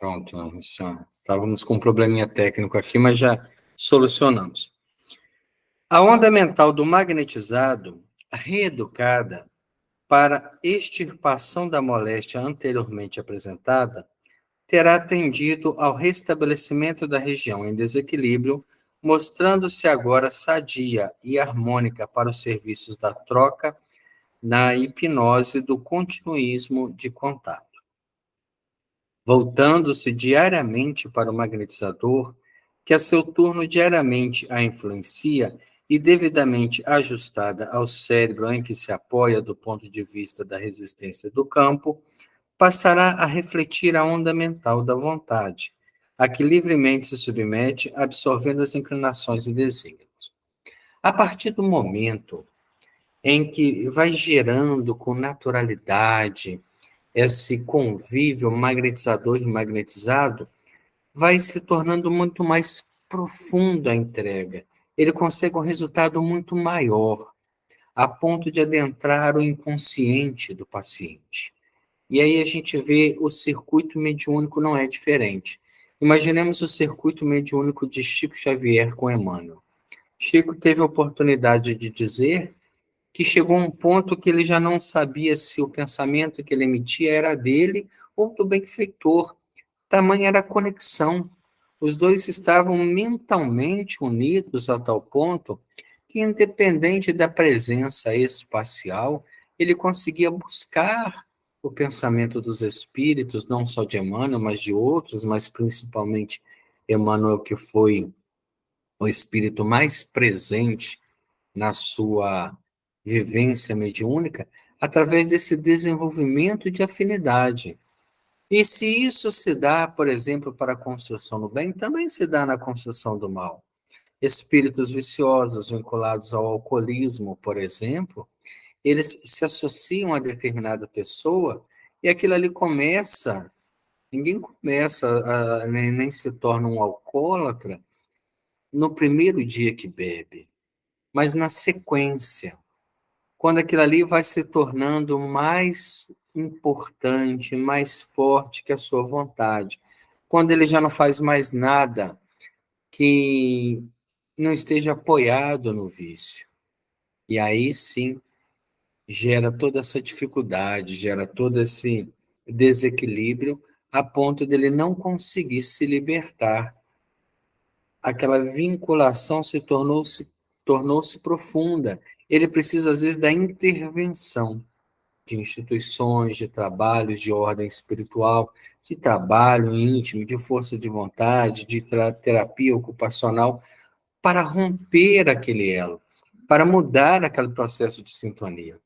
Pronto, já estávamos com um probleminha técnico aqui, mas já solucionamos. A onda mental do magnetizado, reeducada para extirpação da moléstia anteriormente apresentada, terá tendido ao restabelecimento da região em desequilíbrio, mostrando-se agora sadia e harmônica para os serviços da troca na hipnose do continuismo de contato. Voltando-se diariamente para o magnetizador, que a seu turno diariamente a influencia e devidamente ajustada ao cérebro em que se apoia do ponto de vista da resistência do campo, passará a refletir a onda mental da vontade, a que livremente se submete, absorvendo as inclinações e desígnios. A partir do momento em que vai gerando com naturalidade esse convívio magnetizador e magnetizado, vai se tornando muito mais profunda a entrega. Ele consegue um resultado muito maior, a ponto de adentrar o inconsciente do paciente. E aí a gente vê o circuito mediúnico não é diferente. Imaginemos o circuito mediúnico de Chico Xavier com Emmanuel. Chico teve a oportunidade de dizer que chegou a um ponto que ele já não sabia se o pensamento que ele emitia era dele ou do benfeitor. Tamanha era a conexão. Os dois estavam mentalmente unidos a tal ponto que, independente da presença espacial, ele conseguia buscar o pensamento dos espíritos, não só de Emmanuel, mas de outros, mas principalmente Emmanuel, que foi o espírito mais presente na sua vivência mediúnica, através desse desenvolvimento de afinidade. E se isso se dá, por exemplo, para a construção do bem, também se dá na construção do mal. Espíritos viciosos vinculados ao alcoolismo, por exemplo, eles se associam a determinada pessoa e aquilo ali começa, ninguém começa, nem se torna um alcoólatra no primeiro dia que bebe, mas na sequência, quando aquilo ali vai se tornando mais importante, mais forte que a sua vontade, quando ele já não faz mais nada que não esteja apoiado no vício. E aí sim, gera toda essa dificuldade, gera todo esse desequilíbrio, a ponto dele não conseguir se libertar. Aquela vinculação tornou-se profunda. Ele precisa, às vezes, da intervenção de instituições, de trabalhos de ordem espiritual, de trabalho íntimo, de força de vontade, de terapia ocupacional, para romper aquele elo, para mudar aquele processo de sintonia.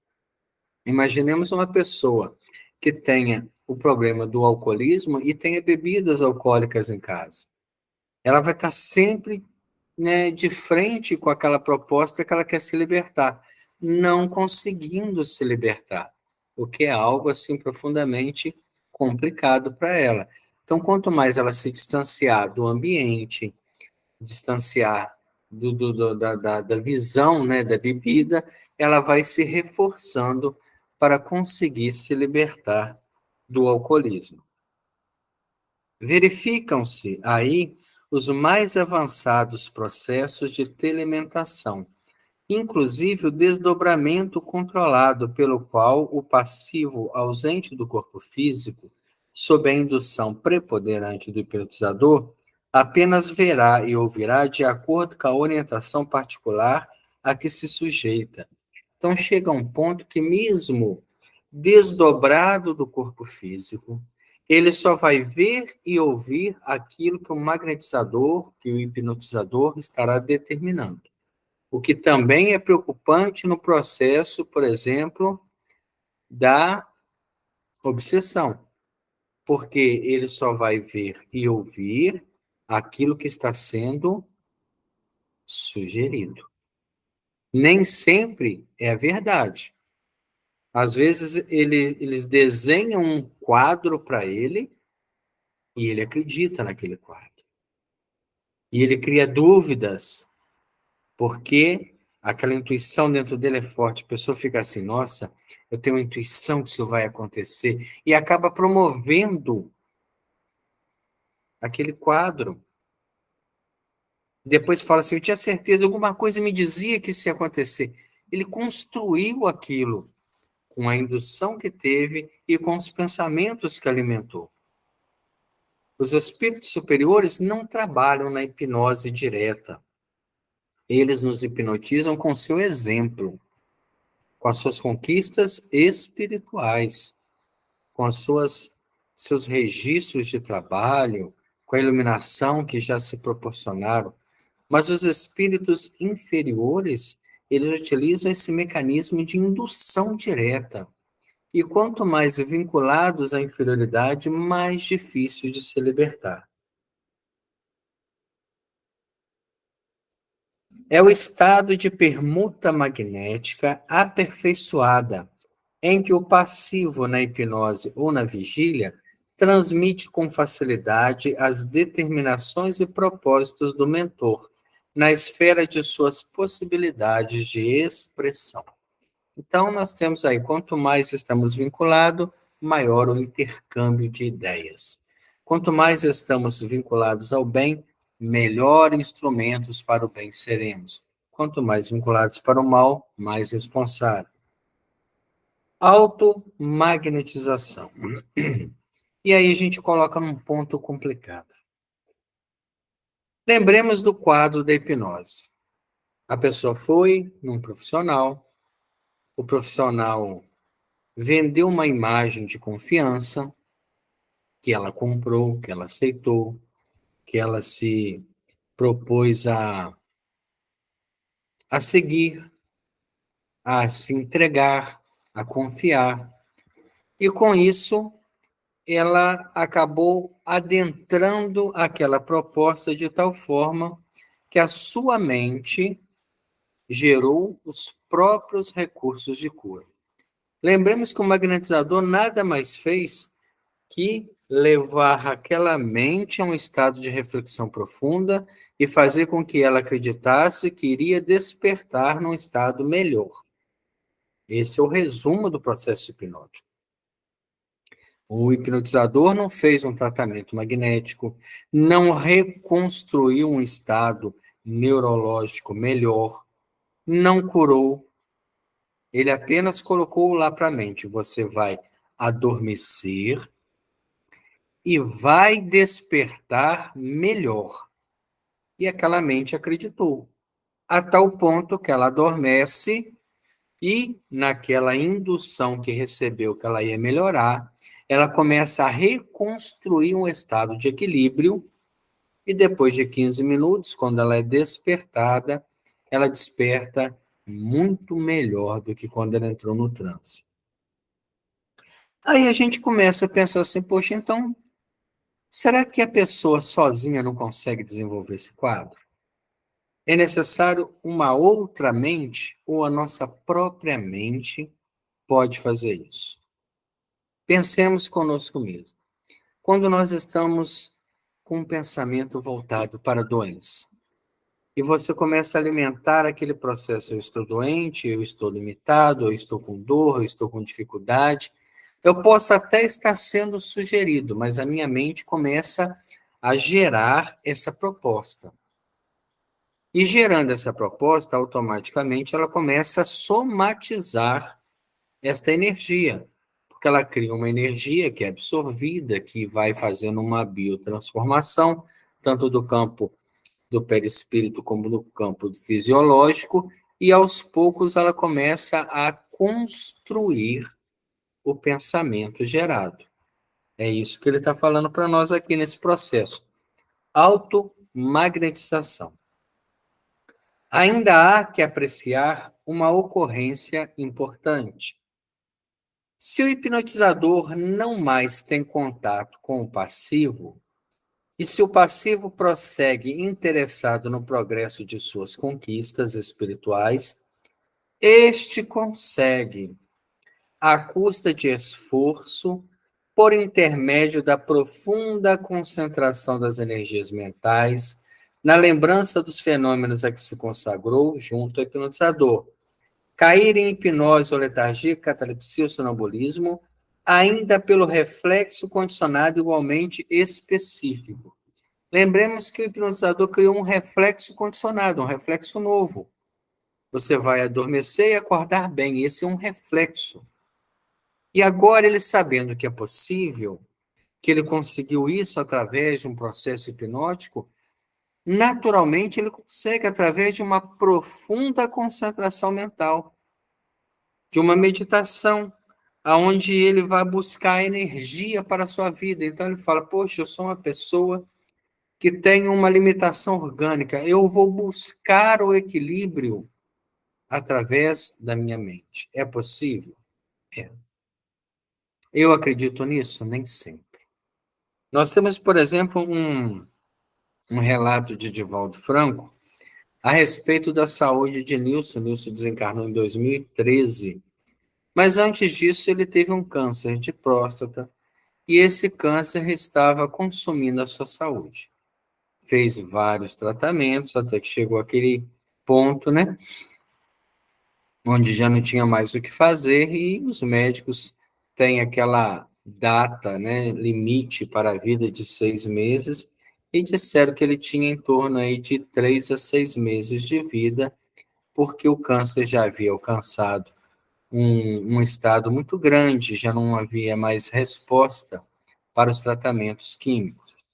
Imaginemos uma pessoa que tenha o problema do alcoolismo e tenha bebidas alcoólicas em casa. Ela vai estar sempre, né, de frente com aquela proposta que ela quer se libertar, não conseguindo se libertar, o que é algo assim profundamente complicado para ela. Então, quanto mais ela se distanciar do ambiente, distanciar da visão, né, da bebida, ela vai se reforçando para conseguir se libertar do alcoolismo. Verificam-se aí os mais avançados processos de telementação, inclusive o desdobramento controlado pelo qual o passivo ausente do corpo físico, sob a indução preponderante do hipnotizador, apenas verá e ouvirá de acordo com a orientação particular a que se sujeita. Então chega um ponto que mesmo desdobrado do corpo físico, ele só vai ver e ouvir aquilo que o magnetizador, que o hipnotizador estará determinando. O que também é preocupante no processo, por exemplo, da obsessão, porque ele só vai ver e ouvir aquilo que está sendo sugerido. Nem sempre é a verdade. Às vezes eles desenham um quadro para ele e ele acredita naquele quadro. E ele cria dúvidas, porque aquela intuição dentro dele é forte. A pessoa fica assim, nossa, eu tenho uma intuição que isso vai acontecer. E acaba promovendo aquele quadro. Depois fala assim, eu tinha certeza, alguma coisa me dizia que isso ia acontecer. Ele construiu aquilo com a indução que teve e com os pensamentos que alimentou. Os espíritos superiores não trabalham na hipnose direta. Eles nos hipnotizam com seu exemplo, com as suas conquistas espirituais, com seus registros de trabalho, com a iluminação que já se proporcionaram. Mas os espíritos inferiores, eles utilizam esse mecanismo de indução direta. E quanto mais vinculados à inferioridade, mais difícil de se libertar. É o estado de permuta magnética aperfeiçoada, em que o passivo na hipnose ou na vigília transmite com facilidade as determinações e propósitos do mentor, na esfera de suas possibilidades de expressão. Então, nós temos aí, quanto mais estamos vinculados, maior o intercâmbio de ideias. Quanto mais estamos vinculados ao bem, melhor instrumentos para o bem seremos. Quanto mais vinculados para o mal, mais responsável. Automagnetização. E aí a gente coloca num ponto complicado. Lembremos do quadro da hipnose. A pessoa foi num profissional, o profissional vendeu uma imagem de confiança, que ela comprou, que ela aceitou, que ela se propôs a seguir, a se entregar, a confiar. E com isso, ela acabou adentrando aquela proposta de tal forma que a sua mente gerou os próprios recursos de cura. Lembremos que o magnetizador nada mais fez que levar aquela mente a um estado de reflexão profunda e fazer com que ela acreditasse que iria despertar num estado melhor. Esse é o resumo do processo hipnótico. O hipnotizador não fez um tratamento magnético, não reconstruiu um estado neurológico melhor, não curou. Ele apenas colocou lá para a mente: você vai adormecer e vai despertar melhor. E aquela mente acreditou, a tal ponto que ela adormece e, naquela indução que recebeu que ela ia melhorar, ela começa a reconstruir um estado de equilíbrio e depois de 15 minutos, quando ela é despertada, ela desperta muito melhor do que quando ela entrou no transe. Aí a gente começa a pensar assim, poxa, então, será que a pessoa sozinha não consegue desenvolver esse quadro? É necessário uma outra mente ou a nossa própria mente pode fazer isso? Pensemos conosco mesmo. Quando nós estamos com um pensamento voltado para a doença, e você começa a alimentar aquele processo, eu estou doente, eu estou limitado, eu estou com dor, eu estou com dificuldade, eu posso até estar sendo sugerido, mas a minha mente começa a gerar essa proposta. E gerando essa proposta, automaticamente ela começa a somatizar esta energia, porque ela cria uma energia que é absorvida, que vai fazendo uma biotransformação, tanto do campo do perispírito como do campo fisiológico, e aos poucos ela começa a construir o pensamento gerado. É isso que ele está falando para nós aqui nesse processo. Automagnetização. Ainda há que apreciar uma ocorrência importante. Se o hipnotizador não mais tem contato com o passivo, e se o passivo prossegue interessado no progresso de suas conquistas espirituais, este consegue, à custa de esforço, por intermédio da profunda concentração das energias mentais, na lembrança dos fenômenos a que se consagrou junto ao hipnotizador, cair em hipnose ou letargia, catalepsia ou sonambulismo, ainda pelo reflexo condicionado igualmente específico. Lembremos que o hipnotizador criou um reflexo condicionado, um reflexo novo. Você vai adormecer e acordar bem, esse é um reflexo. E agora ele sabendo que é possível, que ele conseguiu isso através de um processo hipnótico, naturalmente ele consegue através de uma profunda concentração mental, de uma meditação, aonde ele vai buscar energia para a sua vida. Então ele fala: poxa, eu sou uma pessoa que tem uma limitação orgânica, eu vou buscar o equilíbrio através da minha mente. É possível? É. Eu acredito nisso? Nem sempre. Nós temos, por exemplo, um relato de Divaldo Franco a respeito da saúde de Nilson. Nilson desencarnou em 2013. Mas antes disso, ele teve um câncer de próstata e esse câncer estava consumindo a sua saúde. Fez vários tratamentos até que chegou aquele ponto, né, onde já não tinha mais o que fazer e os médicos têm aquela data, né, limite para a vida de 6 meses e disseram que ele tinha em torno aí de 3 a 6 meses de vida, porque o câncer já havia alcançado um estado muito grande, já não havia mais resposta para os tratamentos químicos.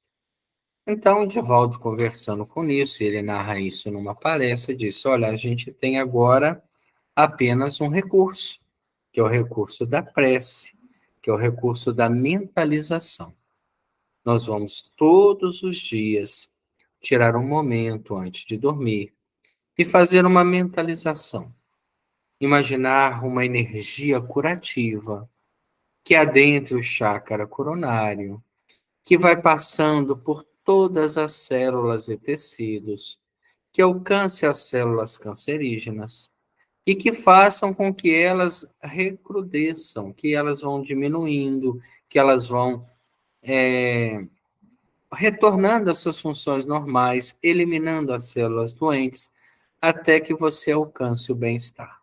Então, o Divaldo, conversando com isso, ele narra isso numa palestra, disse: olha, a gente tem agora apenas um recurso, que é o recurso da prece, que é o recurso da mentalização. Nós vamos todos os dias tirar um momento antes de dormir e fazer uma mentalização. Imaginar uma energia curativa que adentre o chácara coronário, que vai passando por todas as células e tecidos, que alcance as células cancerígenas e que façam com que elas recrudesçam, que elas vão diminuindo, que elas vão retornando às suas funções normais, eliminando as células doentes, até que você alcance o bem-estar.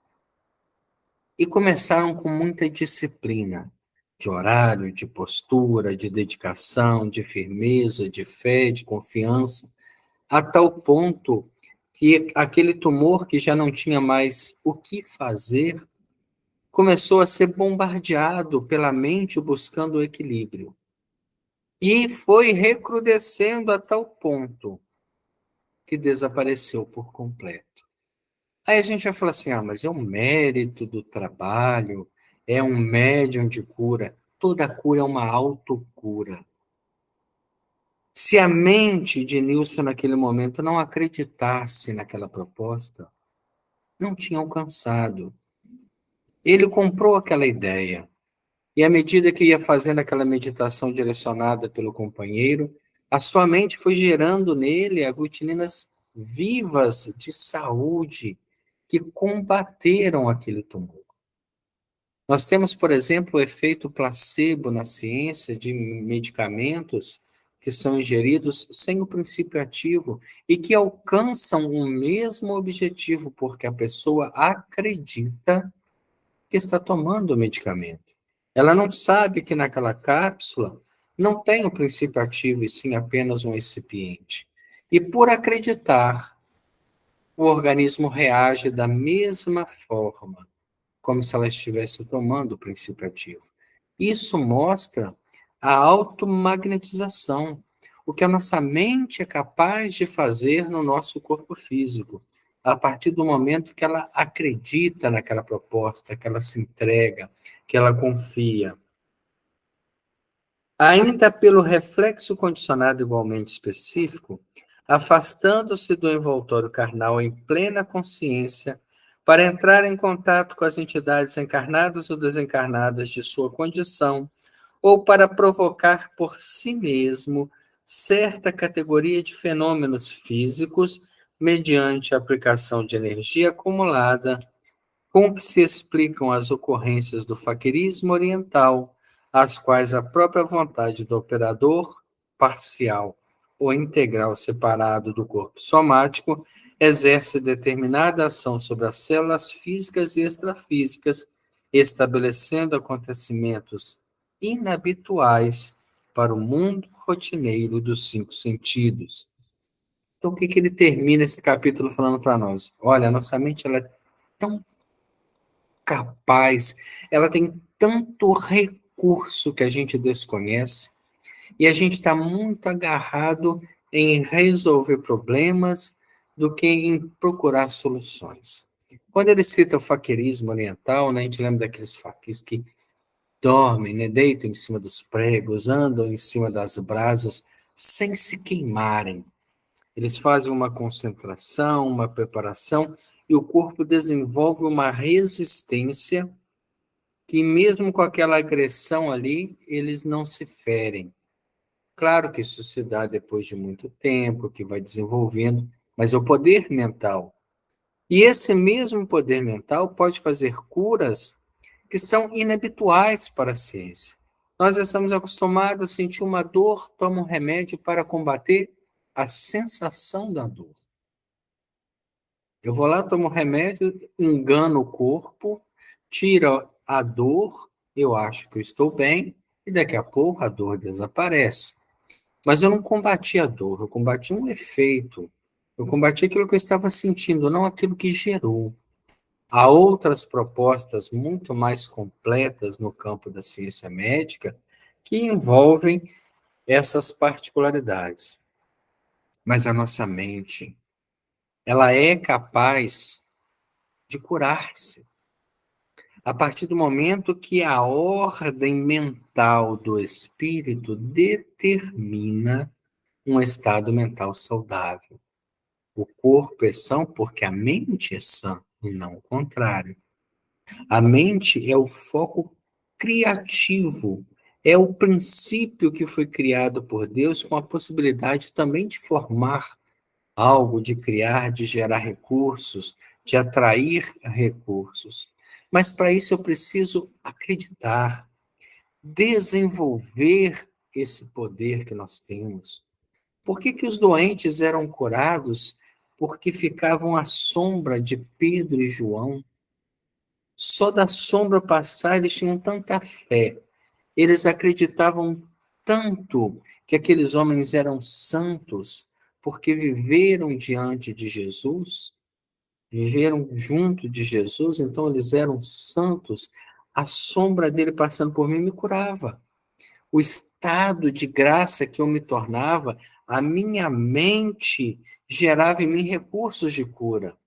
E começaram com muita disciplina, de horário, de postura, de dedicação, de firmeza, de fé, de confiança, a tal ponto que aquele tumor que já não tinha mais o que fazer, começou a ser bombardeado pela mente buscando o equilíbrio. E foi recrudescendo a tal ponto que desapareceu por completo. Aí a gente vai falar assim: ah, mas é um mérito do trabalho, é um médium de cura. Toda cura é uma autocura. Se a mente de Nilson naquele momento não acreditasse naquela proposta, não tinha alcançado. Ele comprou aquela ideia. E à medida que ia fazendo aquela meditação direcionada pelo companheiro, a sua mente foi gerando nele aglutininas vivas de saúde que combateram aquele tumor. Nós temos, por exemplo, o efeito placebo na ciência de medicamentos que são ingeridos sem o princípio ativo e que alcançam o mesmo objetivo, porque a pessoa acredita que está tomando o medicamento. Ela não sabe que naquela cápsula não tem o princípio ativo e sim apenas um excipiente. E por acreditar, o organismo reage da mesma forma, como se ela estivesse tomando o princípio ativo. Isso mostra a automagnetização, o que a nossa mente é capaz de fazer no nosso corpo físico, a partir do momento que ela acredita naquela proposta, que ela se entrega, que ela confia. Ainda pelo reflexo condicionado igualmente específico, afastando-se do envoltório carnal em plena consciência, para entrar em contato com as entidades encarnadas ou desencarnadas de sua condição, ou para provocar por si mesmo certa categoria de fenômenos físicos mediante a aplicação de energia acumulada, com que se explicam as ocorrências do faquirismo oriental, as quais a própria vontade do operador, parcial ou integral separado do corpo somático, exerce determinada ação sobre as células físicas e extrafísicas, estabelecendo acontecimentos inabituais para o mundo rotineiro dos 5 sentidos. Então, o que ele termina esse capítulo falando para nós? Olha, a nossa mente ela é tão capaz, ela tem tanto recurso que a gente desconhece, e a gente está muito agarrado em resolver problemas do que em procurar soluções. Quando ele cita o faquirismo oriental, né, a gente lembra daqueles faquis que dormem, né, deitam em cima dos pregos, andam em cima das brasas, sem se queimarem. Eles fazem uma concentração, uma preparação, e o corpo desenvolve uma resistência que, mesmo com aquela agressão ali, eles não se ferem. Claro que isso se dá depois de muito tempo, que vai desenvolvendo, mas é o poder mental. E esse mesmo poder mental pode fazer curas que são inabituais para a ciência. Nós estamos acostumados a sentir uma dor, toma um remédio para combater a sensação da dor. Eu vou lá, tomo um remédio, engano o corpo, tira a dor, eu acho que eu estou bem, e daqui a pouco a dor desaparece. Mas eu não combati a dor, eu combati um efeito. Eu combati aquilo que eu estava sentindo, não aquilo que gerou. Há outras propostas muito mais completas no campo da ciência médica que envolvem essas particularidades. Mas a nossa mente, ela é capaz de curar-se a partir do momento que a ordem mental do espírito determina um estado mental saudável. O corpo é são porque a mente é sã, e não o contrário. A mente é o foco criativo, é o princípio que foi criado por Deus com a possibilidade também de formar algo, de criar, de gerar recursos, de atrair recursos. Mas para isso eu preciso acreditar, desenvolver esse poder que nós temos. Por que os doentes eram curados? Porque ficavam à sombra de Pedro e João. Só da sombra passar, eles tinham tanta fé. Eles acreditavam tanto que aqueles homens eram santos, porque viveram diante de Jesus, viveram junto de Jesus, então eles eram santos. A sombra dele passando por mim me curava. O estado de graça que eu me tornava, a minha mente gerava em mim recursos de cura.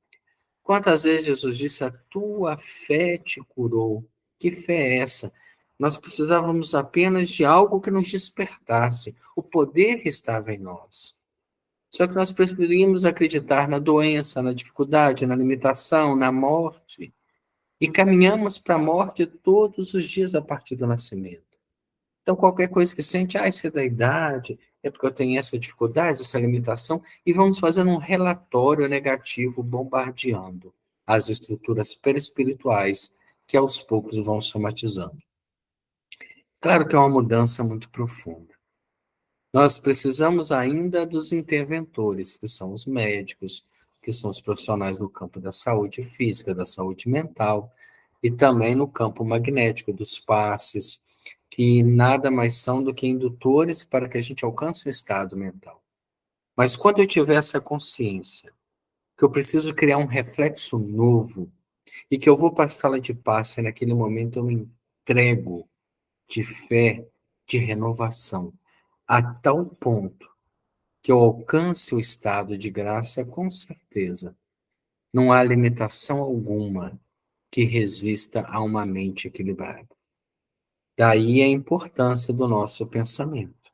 Quantas vezes Jesus disse: a tua fé te curou? Que fé é essa? Nós precisávamos apenas de algo que nos despertasse. O poder estava em nós. Só que nós preferimos acreditar na doença, na dificuldade, na limitação, na morte. E caminhamos para a morte todos os dias a partir do nascimento. Então, qualquer coisa que sente, isso é da idade, é porque eu tenho essa dificuldade, essa limitação, e vamos fazendo um relatório negativo, bombardeando as estruturas perispirituais que aos poucos vão somatizando. Claro que é uma mudança muito profunda. Nós precisamos ainda dos interventores, que são os médicos, que são os profissionais no campo da saúde física, da saúde mental, e também no campo magnético, dos passes, que nada mais são do que indutores para que a gente alcance um estado mental. Mas quando eu tiver essa consciência, que eu preciso criar um reflexo novo, e que eu vou para a sala de passe, e naquele momento eu me entrego de fé, de renovação, a tal ponto que eu alcance o estado de graça, com certeza. Não há limitação alguma que resista a uma mente equilibrada. Daí a importância do nosso pensamento.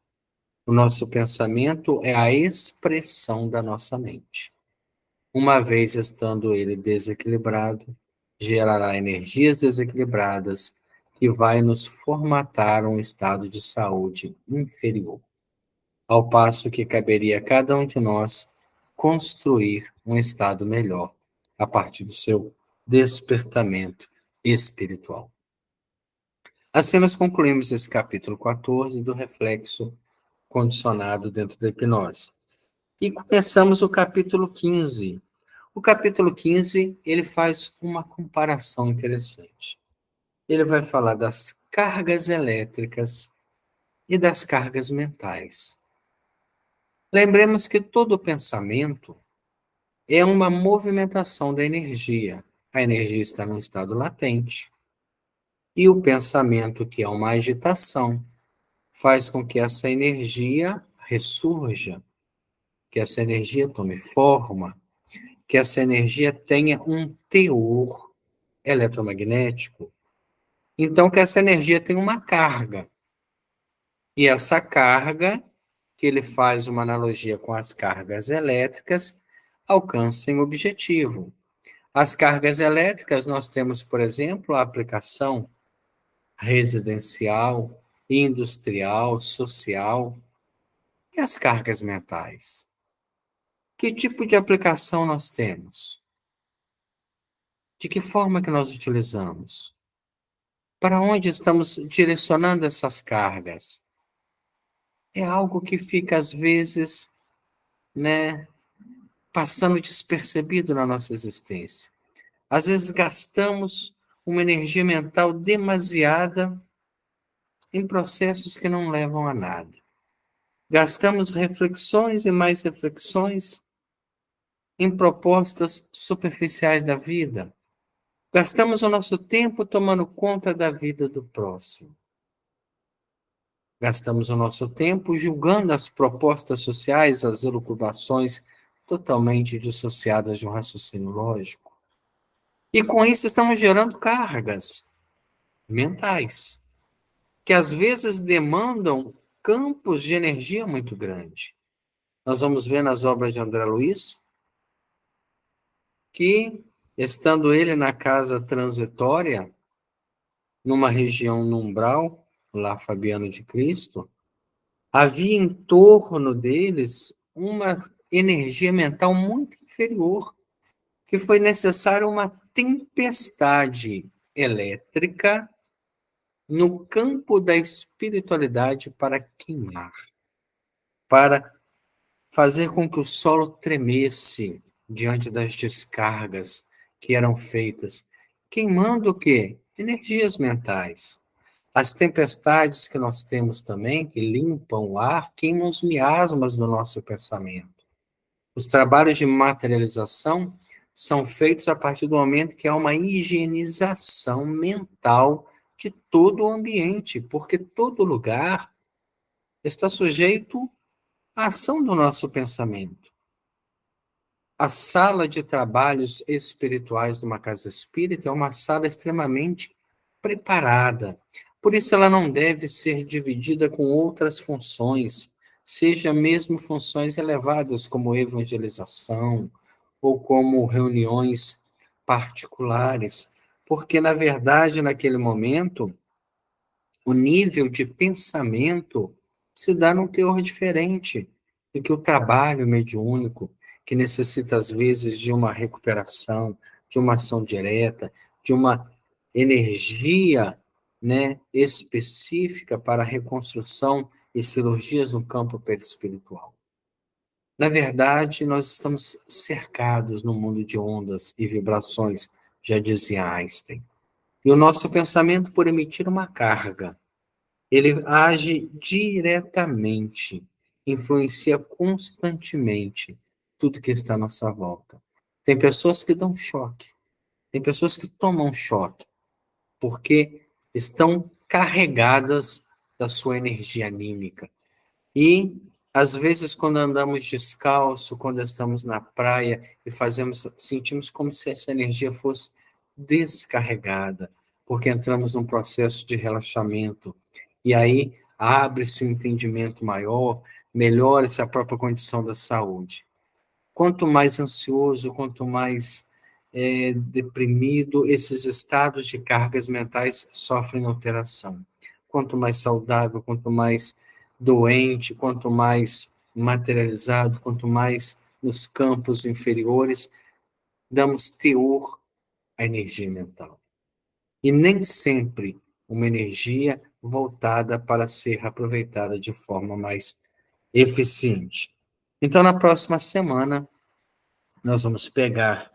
O nosso pensamento é a expressão da nossa mente. Uma vez estando ele desequilibrado, gerará energias desequilibradas que vai nos formatar um estado de saúde inferior. Ao passo que caberia a cada um de nós construir um estado melhor a partir do seu despertamento espiritual. Assim, nós concluímos esse capítulo 14 do reflexo condicionado dentro da hipnose. E começamos o capítulo 15. O capítulo 15, ele faz uma comparação interessante. Ele vai falar das cargas elétricas e das cargas mentais. Lembremos que todo pensamento é uma movimentação da energia. A energia está num estado latente. E o pensamento, que é uma agitação, faz com que essa energia ressurja, que essa energia tome forma, que essa energia tenha um teor eletromagnético. Então, que essa energia tenha uma carga. E essa carga, que ele faz uma analogia com as cargas elétricas, alcancem o objetivo. As cargas elétricas, nós temos, por exemplo, a aplicação residencial, industrial, social, e as cargas mentais. Que tipo de aplicação nós temos? De que forma que nós utilizamos? Para onde estamos direcionando essas cargas? É algo que fica, às vezes, né, passando despercebido na nossa existência. Às vezes gastamos uma energia mental demasiada em processos que não levam a nada. Gastamos reflexões e mais reflexões em propostas superficiais da vida. Gastamos o nosso tempo tomando conta da vida do próximo. Gastamos o nosso tempo julgando as propostas sociais, as elucubrações totalmente dissociadas de um raciocínio lógico. E com isso estamos gerando cargas mentais, que às vezes demandam campos de energia muito grande. Nós vamos ver nas obras de André Luiz que, estando ele na casa transitória, numa região no umbral, lá Fabiano de Cristo, havia em torno deles uma energia mental muito inferior, que foi necessária uma tempestade elétrica no campo da espiritualidade para queimar, para fazer com que o solo tremesse diante das descargas que eram feitas, queimando o quê? Energias mentais. As tempestades que nós temos também, que limpam o ar, queimam os miasmas do nosso pensamento. Os trabalhos de materialização são feitos a partir do momento que há uma higienização mental de todo o ambiente, porque todo lugar está sujeito à ação do nosso pensamento. A sala de trabalhos espirituais de uma casa espírita é uma sala extremamente preparada. Por isso, ela não deve ser dividida com outras funções, seja mesmo funções elevadas, como evangelização ou como reuniões particulares, porque, na verdade, naquele momento, o nível de pensamento se dá num teor diferente do que o trabalho mediúnico, que necessita, às vezes, de uma recuperação, de uma ação direta, de uma energia, né, específica para a reconstrução e cirurgias no campo perispiritual. Na verdade, nós estamos cercados no mundo de ondas e vibrações, já dizia Einstein. E o nosso pensamento, por emitir uma carga, ele age diretamente, influencia constantemente tudo que está à nossa volta. Tem pessoas que dão choque, tem pessoas que tomam choque, porque estão carregadas da sua energia anímica. E, às vezes, quando andamos descalço, quando estamos na praia e sentimos como se essa energia fosse descarregada, porque entramos num processo de relaxamento. E aí abre-se um entendimento maior, melhora-se a própria condição da saúde. Quanto mais ansioso, quanto mais deprimido, esses estados de cargas mentais sofrem alteração. Quanto mais saudável, quanto mais doente, quanto mais materializado, quanto mais nos campos inferiores, damos teor à energia mental. E nem sempre uma energia voltada para ser aproveitada de forma mais eficiente. Então, na próxima semana, nós vamos pegar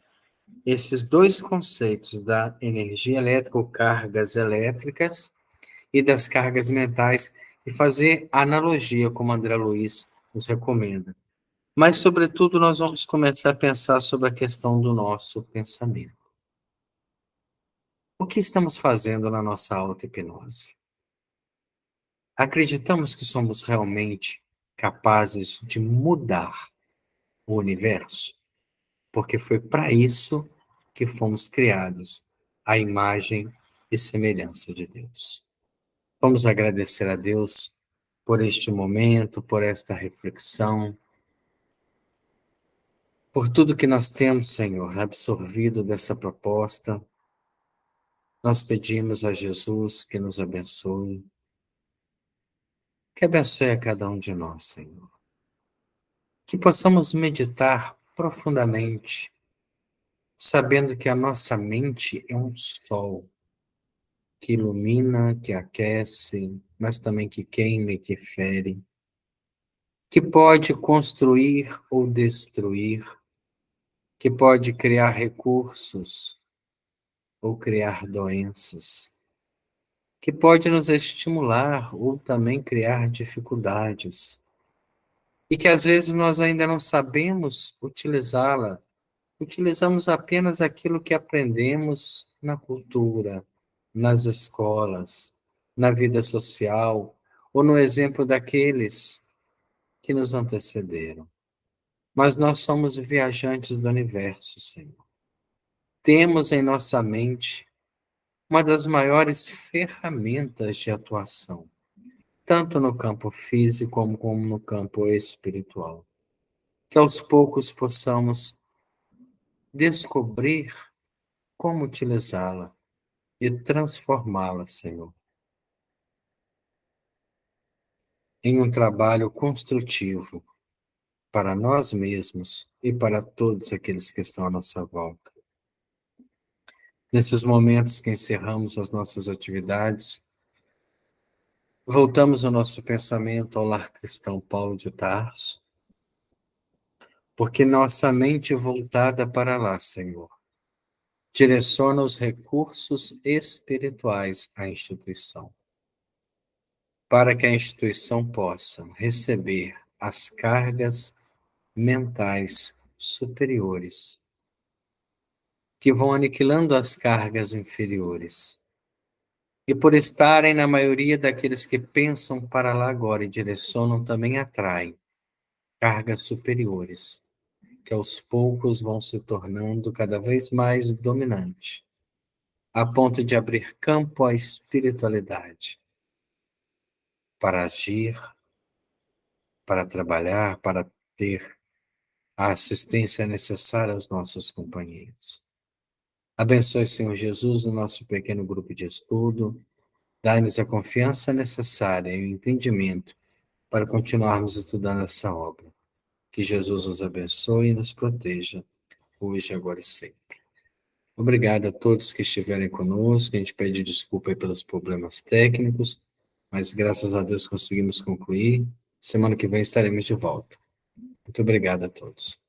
esses dois conceitos da energia elétrica ou cargas elétricas e das cargas mentais e fazer analogia, como André Luiz nos recomenda. Mas, sobretudo, nós vamos começar a pensar sobre a questão do nosso pensamento. O que estamos fazendo na nossa auto-hipnose? Acreditamos que somos realmente capazes de mudar o universo? Porque foi para isso que fomos criados, à imagem e semelhança de Deus. Vamos agradecer a Deus por este momento, por esta reflexão, por tudo que nós temos, Senhor, absorvido dessa proposta. Nós pedimos a Jesus que nos abençoe, que abençoe a cada um de nós, Senhor. Que possamos meditar profundamente, sabendo que a nossa mente é um sol que ilumina, que aquece, mas também que queima e que fere, que pode construir ou destruir, que pode criar recursos ou criar doenças, que pode nos estimular ou também criar dificuldades, e que às vezes nós ainda não sabemos utilizá-la. Utilizamos apenas aquilo que aprendemos na cultura, nas escolas, na vida social, ou no exemplo daqueles que nos antecederam. Mas nós somos viajantes do universo, Senhor. Temos em nossa mente uma das maiores ferramentas de atuação, tanto no campo físico como no campo espiritual. Que aos poucos possamos descobrir como utilizá-la e transformá-la, Senhor, em um trabalho construtivo para nós mesmos e para todos aqueles que estão à nossa volta. Nesses momentos que encerramos as nossas atividades, voltamos o nosso pensamento ao lar cristão Paulo de Tarso, porque nossa mente voltada para lá, Senhor, direciona os recursos espirituais à instituição, para que a instituição possa receber as cargas mentais superiores, que vão aniquilando as cargas inferiores. E por estarem na maioria daqueles que pensam para lá agora e direcionam, também atraem cargas superiores, que aos poucos vão se tornando cada vez mais dominante, a ponto de abrir campo à espiritualidade, para agir, para trabalhar, para ter a assistência necessária aos nossos companheiros. Abençoe, Senhor Jesus, o nosso pequeno grupo de estudo. Dai-nos a confiança necessária e o entendimento para continuarmos estudando essa obra. Que Jesus nos abençoe e nos proteja, hoje, agora e sempre. Obrigado a todos que estiverem conosco. A gente pede desculpa aí pelos problemas técnicos, mas graças a Deus conseguimos concluir. Semana que vem estaremos de volta. Muito obrigado a todos.